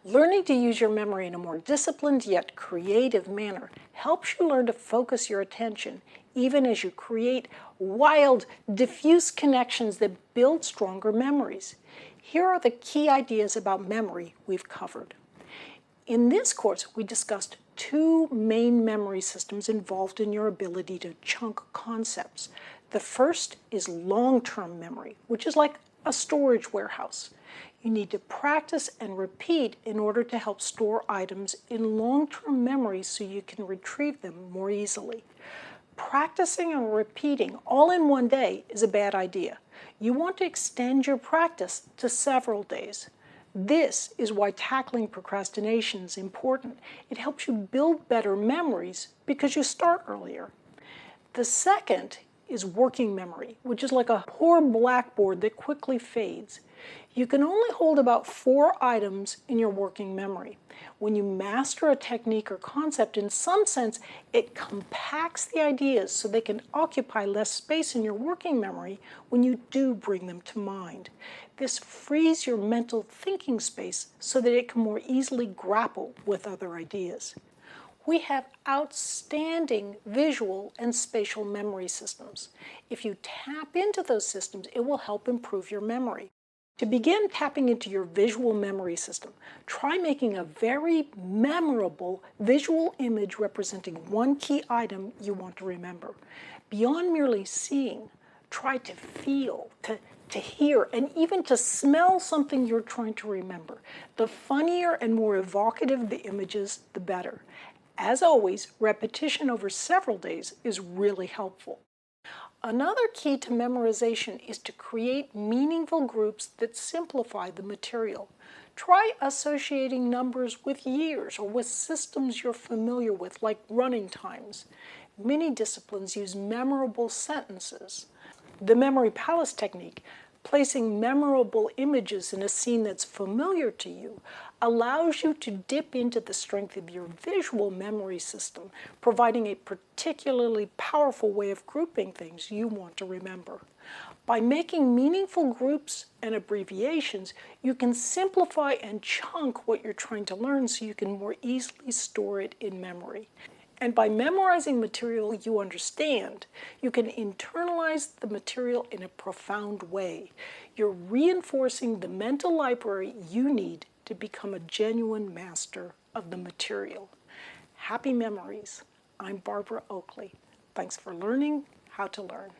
Learning to use your memory in a more disciplined yet creative manner helps you learn to focus your attention, even as you create wild, diffuse connections that build stronger memories. Here are the key ideas about memory we've covered. In this course, we discussed two main memory systems involved in your ability to chunk concepts. The first is long-term memory, which is like a storage warehouse. You need to practice and repeat in order to help store items in long-term memory so you can retrieve them more easily. Practicing and repeating all in one day is a bad idea. You want to extend your practice to several days. This is why tackling procrastination is important. It helps you build better memories because you start earlier. The second is working memory, which is like a poor blackboard that quickly fades. You can only hold about 4 items in your working memory. When you master a technique or concept, in some sense, it compacts the ideas so they can occupy less space in your working memory when you do bring them to mind. This frees your mental thinking space so that it can more easily grapple with other ideas. We have outstanding visual and spatial memory systems. If you tap into those systems, it will help improve your memory. To begin tapping into your visual memory system, try making a very memorable visual image representing one key item you want to remember. Beyond merely seeing, try to feel, to hear, and even to smell something you're trying to remember. The funnier and more evocative the images, the better. As always, repetition over several days is really helpful. Another key to memorization is to create meaningful groups that simplify the material. Try associating numbers with years or with systems you're familiar with, like running times. Many disciplines use memorable sentences. The memory palace technique, placing memorable images in a scene that's familiar to you, allows you to dip into the strength of your visual memory system, providing a particularly powerful way of grouping things you want to remember. By making meaningful groups and abbreviations, you can simplify and chunk what you're trying to learn so you can more easily store it in memory. And by memorizing material you understand, you can internalize the material in a profound way. You're reinforcing the mental library you need to become a genuine master of the material. Happy memories. I'm Barbara Oakley. Thanks for learning how to learn.